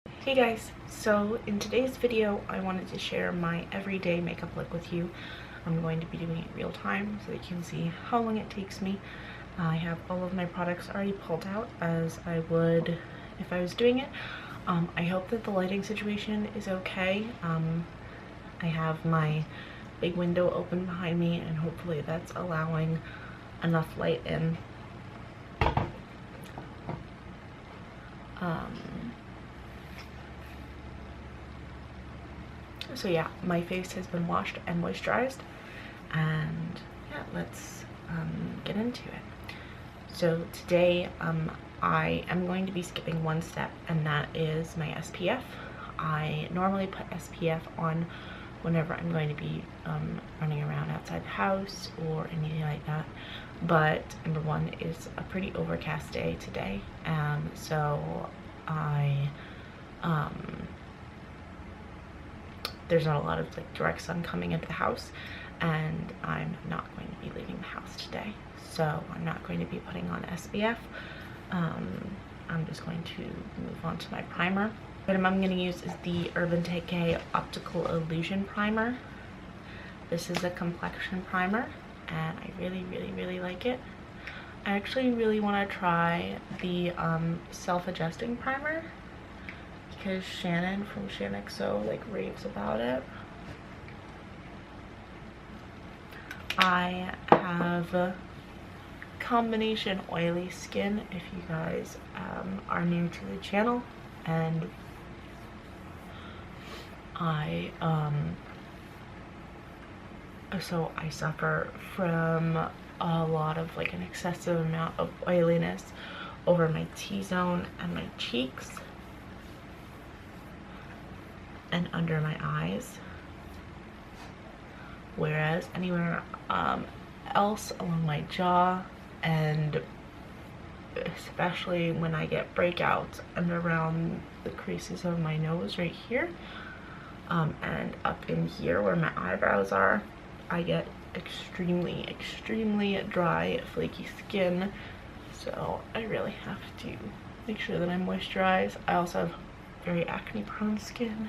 Hey guys, so in today's video I wanted to share my everyday makeup look with you. I'm going to be doing it real time so that you can see how long it takes me. I have all of my products already pulled out as I would if I was doing it. I hope that the lighting situation is okay. I have my big window open behind me and hopefully that's allowing enough light in. So yeah, my face has been washed and moisturized, and yeah, let's get into it. So today I am going to be skipping one step, and that is my SPF. I normally put SPF on whenever I'm going to be running around outside the house or anything like that, but number one is a pretty overcast day today, so there's not a lot of like direct sun coming into the house, and I'm not going to be leaving the house today, so I'm not going to be putting on SPF. I'm just going to move on to my primer. What I'm going to use is the Urban Decay Optical Illusion Primer. This is a complexion primer, and I really like it. I actually really want to try the self-adjusting primer, because Shannon from ShanXO like raves about it. I have combination oily skin, if you guys are new to the channel, and I suffer from a lot of like an excessive amount of oiliness over my T-zone and my cheeks and under my eyes, whereas anywhere else along my jaw, and especially when I get breakouts and around the creases of my nose right here, and up in here where my eyebrows are, I get extremely dry, flaky skin. So I really have to make sure that I moisturize. I also have very acne prone skin.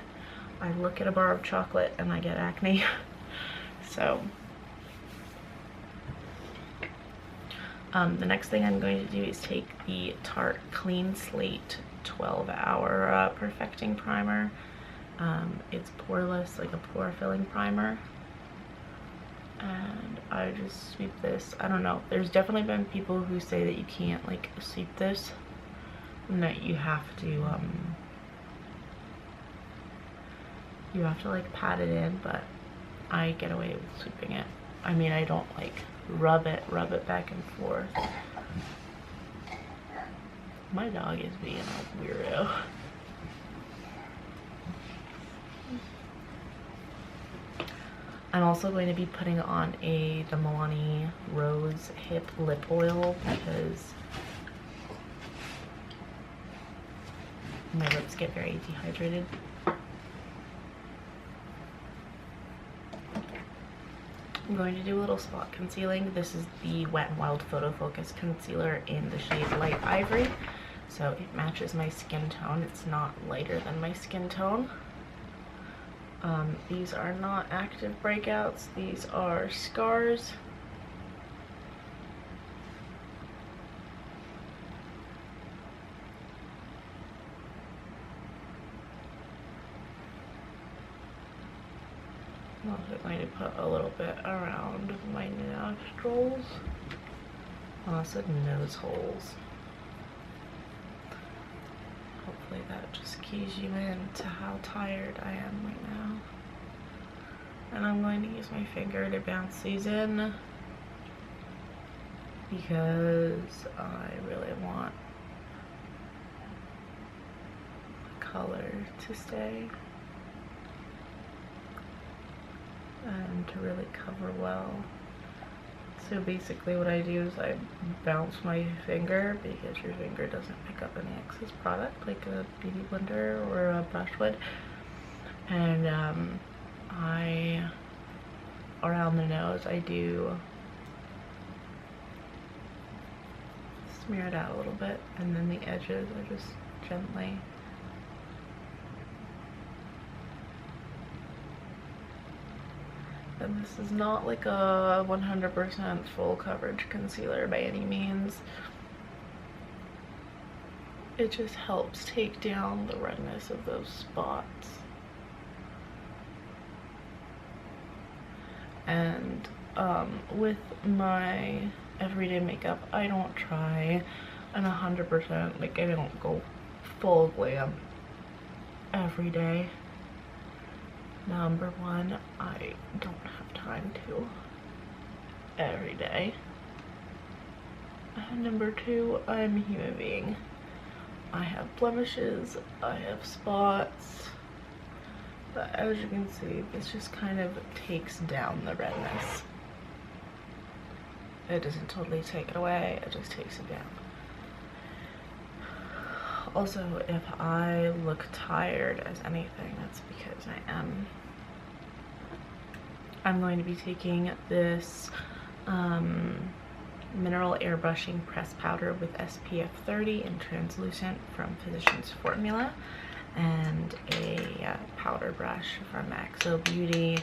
I look at a bar of chocolate and I get acne. So the next thing I'm going to do is take the Tarte Clean Slate 12-hour perfecting primer. It's poreless, like a pore filling primer, and I just sweep this. I don't know, there's definitely been people who say that you can't like sweep this and that you have to like pat it in, but I get away with sweeping it. I mean, I don't like rub it back and forth. My dog is being a weirdo. I'm also going to be putting on the Milani Rose Hip Lip Oil because my lips get very dehydrated. I'm going to do a little spot concealing. This is the Wet n Wild Photo Focus Concealer in the shade Light Ivory. So it matches my skin tone. It's not lighter than my skin tone. These are not active breakouts. These are scars. I'm also going to put a little bit around my nostrils, and also nose holes. Hopefully that just keys you in to how tired I am right now. And I'm going to use my finger to bounce these in because I really want the color to stay and to really cover well. So basically what I do is I bounce my finger, because your finger doesn't pick up any excess product like a beauty blender or a brush would, and around the nose I do smear it out a little bit, and then the edges I just gently And this is not like a 100% full coverage concealer by any means. It just helps take down the redness of those spots. And with my everyday makeup, I don't try an 100%, like I don't go full glam every day. Number one, I don't have time to every day. And number two, I'm a human being. I have blemishes, I have spots, but as you can see, this just kind of takes down the redness. It doesn't totally take it away, it just takes it down. Also, if I look tired as anything, that's because I am. I'm going to be taking this mineral airbrushing press powder with SPF 30 and translucent from Physicians Formula, and a powder brush from XO Beauty.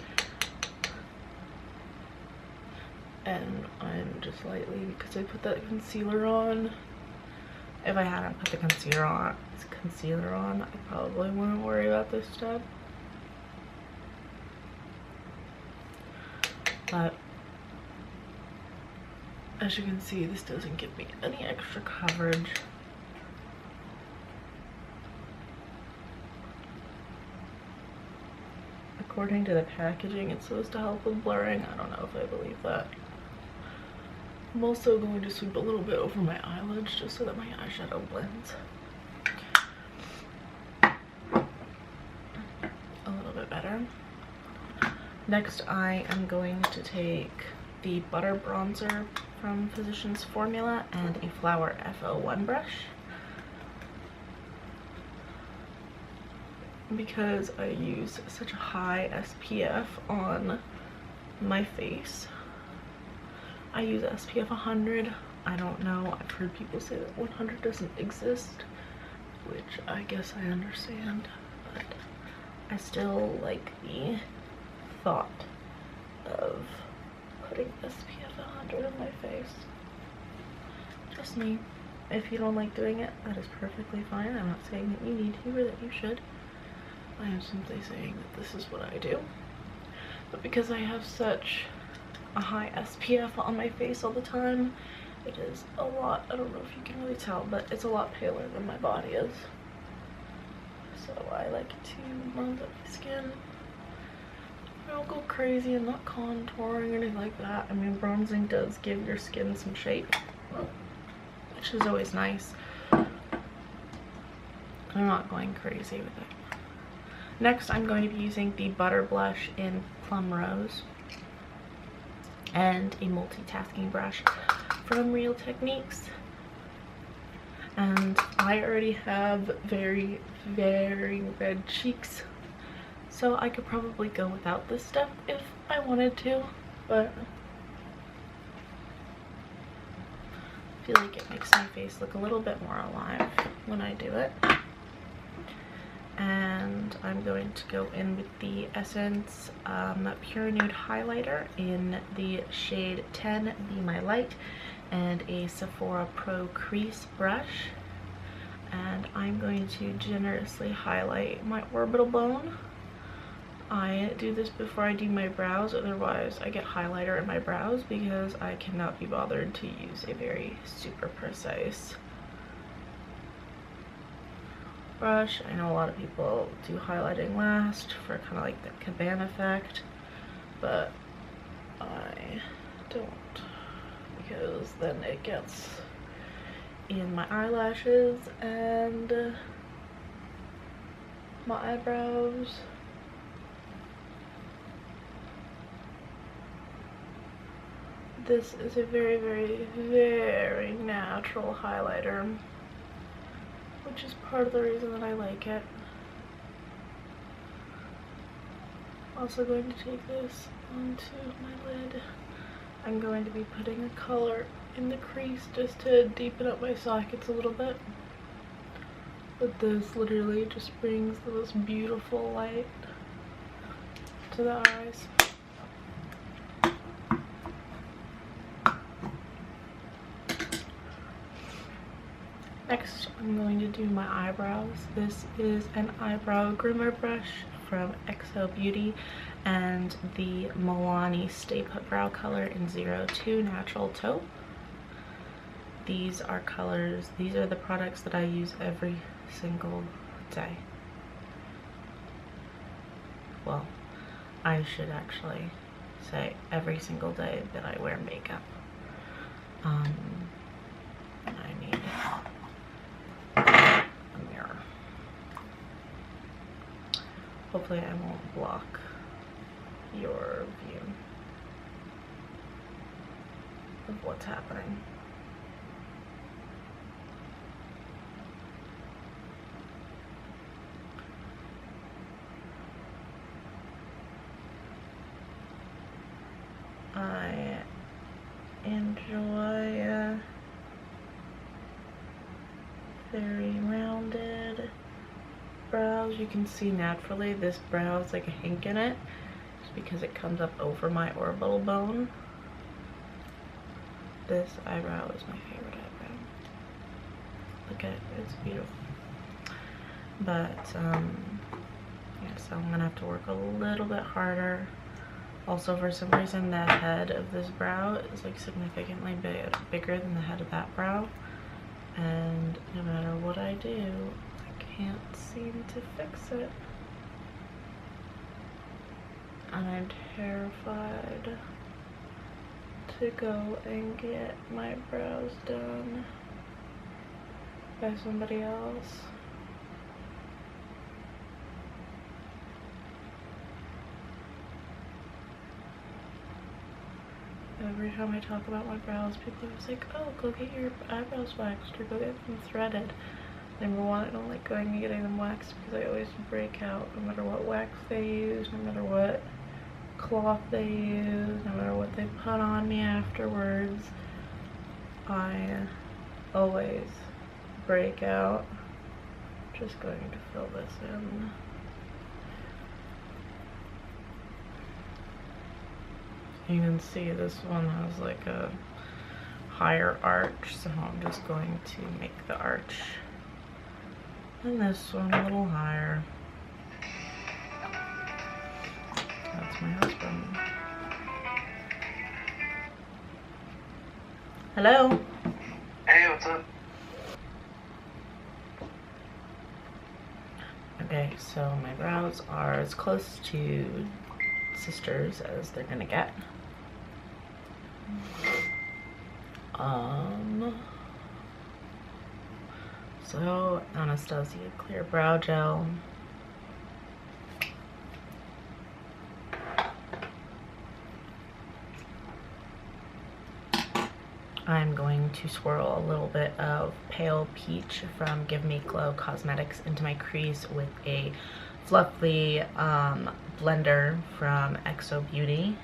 And I'm just lightly, because I put that concealer on. If I hadn't put the concealer on, I probably wouldn't worry about this stuff. But as you can see, this doesn't give me any extra coverage. According to the packaging, it's supposed to help with blurring. I don't know if I believe that. I'm also going to sweep a little bit over my eyelids just so that my eyeshadow blends a little bit better. Next, I am going to take the Butter Bronzer from Physicians Formula and a Flower F01 brush. Because I use such a high SPF on my face, I use SPF 100. I don't know, I've heard people say that 100 doesn't exist, which I guess I understand, but I still like the thought of putting SPF 100 on my face. Just me. If you don't like doing it, that is perfectly fine. I'm not saying that you need to or that you should. I am simply saying that this is what I do. But because I have such a high SPF on my face all the time, it is a lot, I don't know if you can really tell, but it's a lot paler than my body is. So I like to bronze up my skin. I don't go crazy, I'm not contouring or anything like that. I mean, bronzing does give your skin some shape, which is always nice. I'm not going crazy with it. Next, I'm going to be using the Butter Blush in Plum Rose and a multitasking brush from Real Techniques. And I already have very, very red cheeks, so I could probably go without this stuff if I wanted to, but I feel like it makes my face look a little bit more alive when I do it. And I'm going to go in with the Essence Pure Nude Highlighter in the shade 10, Be My Light, and a Sephora Pro Crease brush. And I'm going to generously highlight my orbital bone. I do this before I do my brows, otherwise I get highlighter in my brows because I cannot be bothered to use a very super precise brush. I know a lot of people do highlighting last for kind of like the cabana effect, but I don't, because then it gets in my eyelashes and my eyebrows. This is a very, very, very natural highlighter, which is part of the reason that I like it. Also going to take this onto my lid. I'm going to be putting a color in the crease just to deepen up my sockets a little bit. But this literally just brings the most beautiful light to the eyes. Next, I'm going to do my eyebrows. This is an eyebrow groomer brush from XO Beauty and the Milani Stay Put Brow Color in 02 Natural Taupe. These are colors, these are the products that I use every single day. Well, I should actually say every single day that I wear makeup. I need a mirror. Hopefully I won't block your view of what's happening. I enjoy very rounded brows. You can see naturally this brow is like a hink in it just because it comes up over my orbital bone. This eyebrow is my favorite eyebrow. Look at it, it's beautiful. But yeah, so I'm gonna have to work a little bit harder. Also, for some reason, the head of this brow is like significantly bigger than the head of that brow. And no matter what I do, I can't seem to fix it. And I'm terrified to go and get my brows done by somebody else. Every time I talk about my brows, people are just like, oh, go get your eyebrows waxed or go get them threaded. Number one, I don't like going and getting them waxed because I always break out no matter what wax they use, no matter what cloth they use, no matter what they put on me afterwards. I always break out. Just going to fill this in. You can see this one has like a higher arch, so I'm just going to make the arch and this one a little higher. That's my husband. Hello? Hey, what's up? Okay, so my brows are as close to sisters as they're gonna get. So Anastasia Clear Brow Gel. I'm going to swirl a little bit of Pale Peach from Give Me Glow Cosmetics into my crease with a fluffy blender from XO Beauty.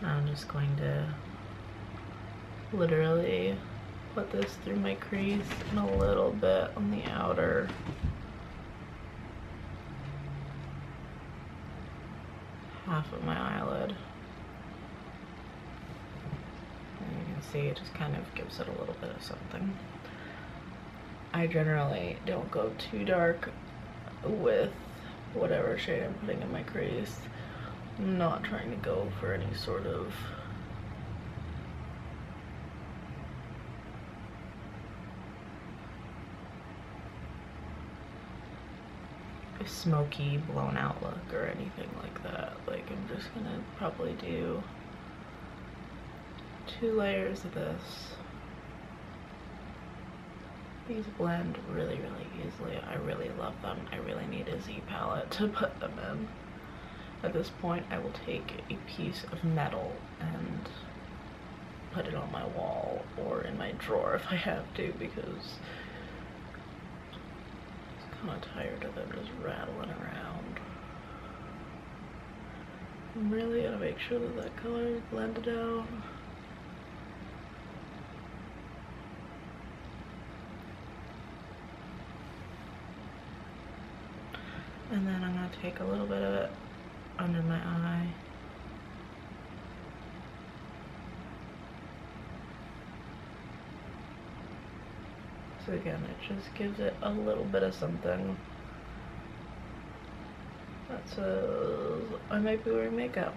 I'm just going to literally put this through my crease and a little bit on the outer half of my eyelid. And you can see it just kind of gives it a little bit of something. I generally don't go too dark with whatever shade I'm putting in my crease. I'm not trying to go for any sort of smoky, blown out look or anything like that. Like, I'm just gonna probably do 2 layers of this. These blend really, really easily. I really love them. I really need a Z palette to put them in. At this point, I will take a piece of metal and put it on my wall or in my drawer if I have to, because I'm kind of tired of them just rattling around. I'm really gonna make sure that that color is blended out. And then I'm gonna take a little bit of it under my eye. So again, it just gives it a little bit of something that says I might be wearing makeup.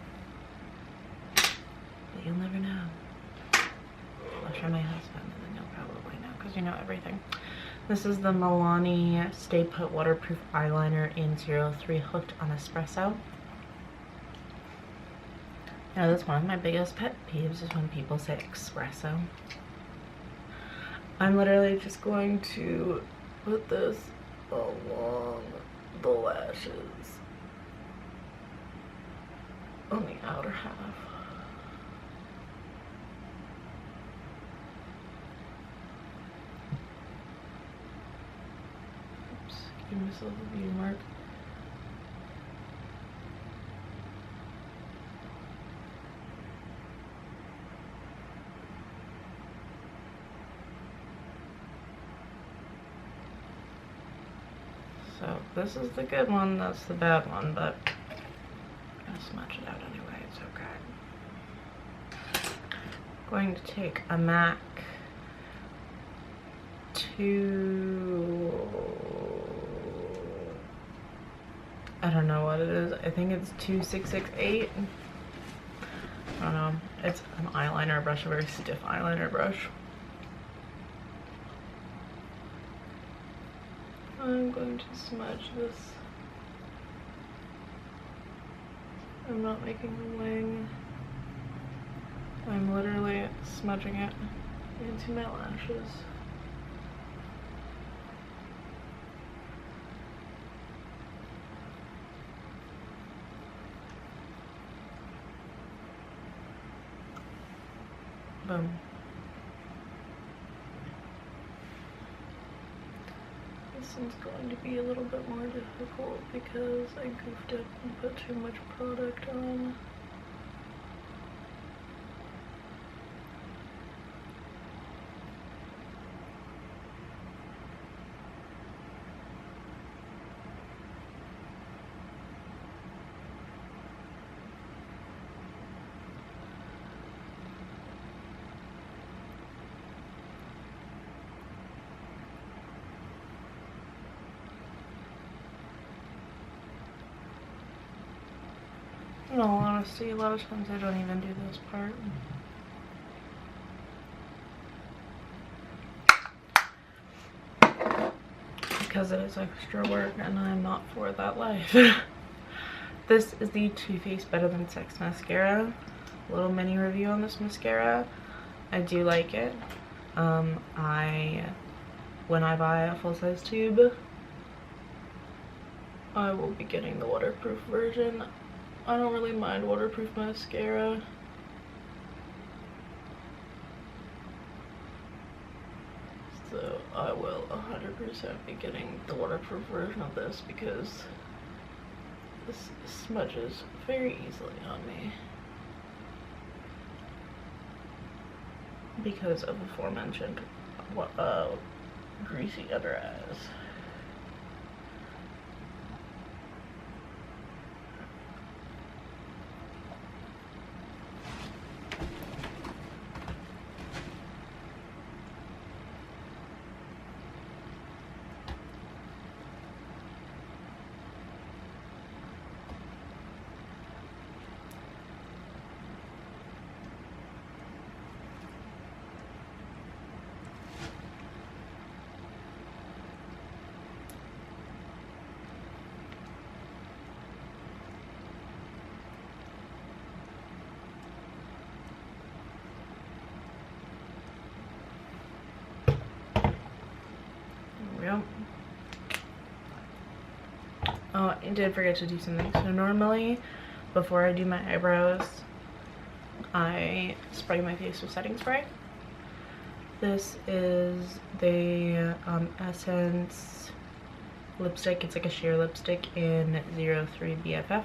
But you'll never know. I'll show my husband and then you'll probably know because you know everything. This is the Milani Stay Put Waterproof Eyeliner in 03 Hooked on Espresso. You know, that's one of my biggest pet peeves is when people say espresso. I'm literally just going to put this along the lashes on the outer half. Oops, give myself a beauty mark. So this is the good one, that's the bad one, but I'm gonna smudge it out anyway, it's okay. Going to take a MAC I don't know what it is. I think it's 2668. I don't know. It's an eyeliner brush, a very stiff eyeliner brush. I'm going to smudge this. I'm not making a wing. I'm literally smudging it into my lashes. Boom. This one's going to be a little bit more difficult because I goofed up and put too much product on. In all honesty, a lot of times I don't even do this part. Because it is extra work and I'm not for that life. This is the Too Faced Better Than Sex mascara. Little mini review on this mascara. I do like it. When I buy a full-size tube, I will be getting the waterproof version. I don't really mind waterproof mascara. So I will 100% be getting the waterproof version of this because this smudges very easily on me. Because of aforementioned greasy under eyes. Yep. Oh, I did forget to do something. So normally, before I do my eyebrows, I spray my face with setting spray. This is the Essence lipstick. It's like a sheer lipstick in 03 BFF.